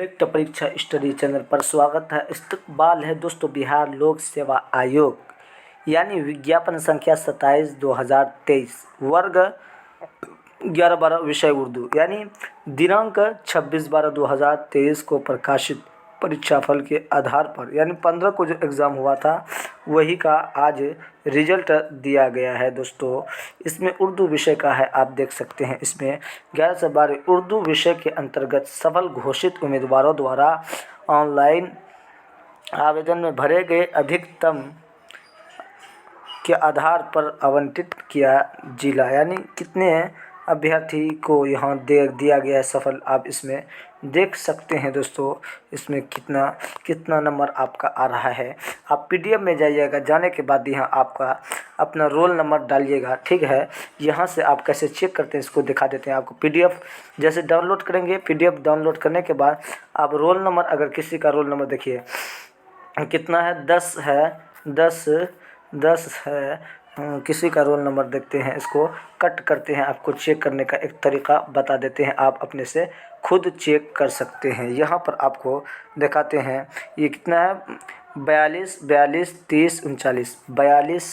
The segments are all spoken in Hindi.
लिखित परीक्षा स्टडी चैनल पर स्वागत है। इस्तकबाल है दोस्तों बिहार लोक सेवा आयोग यानी विज्ञापन संख्या 27/2023 वर्ग 11/12 विषय उर्दू यानी दिनांक 26/12/2023 को प्रकाशित परीक्षाफल के आधार पर यानी 15 को जो एग्ज़ाम हुआ था वही का आज रिजल्ट दिया गया है दोस्तों। इसमें उर्दू विषय का है, आप देख सकते हैं। इसमें 11 से 12 उर्दू विषय के अंतर्गत सफल घोषित उम्मीदवारों द्वारा ऑनलाइन आवेदन में भरे गए अधिकतम के आधार पर आवंटित किया जिला यानी कितने अभ्यर्थी को यहाँ दिया गया है सफल, आप इसमें देख सकते हैं दोस्तों। इसमें कितना नंबर आपका आ रहा है। आप पीडीएफ में जाइएगा, जाने के बाद यहाँ आपका अपना रोल नंबर डालिएगा, ठीक है। यहाँ से आप कैसे चेक करते हैं इसको दिखा देते हैं आपको। पीडीएफ जैसे डाउनलोड करेंगे, पीडीएफ डाउनलोड करने के बाद आप रोल नंबर, अगर किसी का रोल नंबर देखिए कितना है, 10 है, 10 है। किसी का रोल नंबर देखते हैं, इसको कट करते हैं। आपको चेक करने का एक तरीका बता देते हैं, आप अपने से खुद चेक कर सकते हैं। यहाँ पर आपको दिखाते हैं ये कितना है, 42 42 30 39 42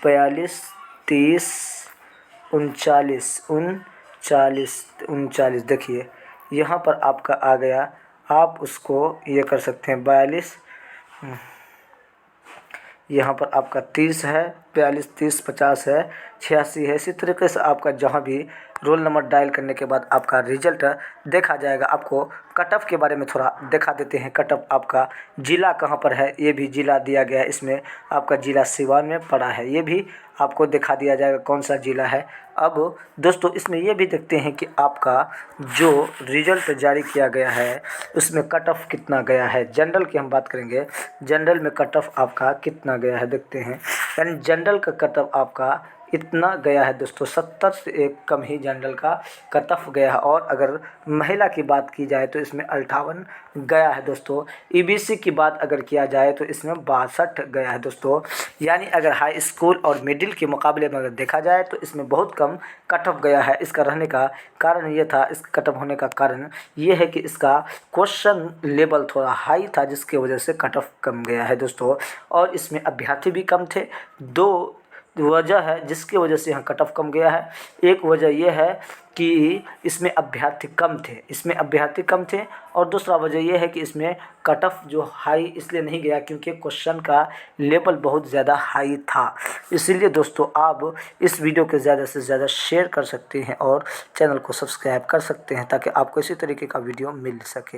42 30 39 39 देखिए यहाँ पर आपका आ गया। आप उसको ये कर सकते हैं 42, यहाँ पर आपका 30 है, 42 30 50 है, 86 है। इसी तरीके से आपका जहाँ भी रोल नंबर डायल करने के बाद आपका रिजल्ट देखा जाएगा। आपको कट ऑफ के बारे में थोड़ा दिखा देते हैं। कट ऑफ आपका ज़िला कहाँ पर है, ये भी ज़िला दिया गया है। इसमें आपका ज़िला सिवान में पड़ा है, ये भी आपको दिखा दिया जाएगा कौन सा ज़िला है। अब दोस्तों इसमें ये भी देखते हैं कि आपका जो रिजल्ट जारी किया गया है उसमें कट ऑफ कितना गया है। जनरल की हम बात करेंगे, जनरल में कट ऑफ आपका कितना गया है देखते हैं। यानी जनरल का कट ऑफ आपका इतना गया है दोस्तों, 70 से एक कम ही जनरल का कट ऑफ गया है। और अगर महिला की बात की जाए तो इसमें 58 गया है दोस्तों। ईबीसी की बात अगर किया जाए तो इसमें 62 गया है दोस्तों। यानी अगर हाई स्कूल और मिडिल के मुकाबले में अगर देखा जाए तो इसमें बहुत कम कट ऑफ गया है। इसका रहने का कारण ये था, इस कट ऑफ होने का कारण ये है कि इसका क्वेश्चन लेवल थोड़ा हाई था, जिसकी वजह से कट ऑफ कम गया है दोस्तों। और इसमें अभ्यर्थी भी कम थे। दो वजह है जिसकी वजह से यहाँ कट ऑफ कम गया है। एक वजह यह है कि इसमें अभ्यर्थी कम थे, और दूसरा वजह यह है कि इसमें कट ऑफ जो हाई इसलिए नहीं गया क्योंकि क्वेश्चन का लेवल बहुत ज़्यादा हाई था। इसीलिए दोस्तों आप इस वीडियो को ज़्यादा से ज़्यादा शेयर कर सकते हैं और चैनल को सब्सक्राइब कर सकते हैं ताकि आपको इसी तरीके का वीडियो मिल सके।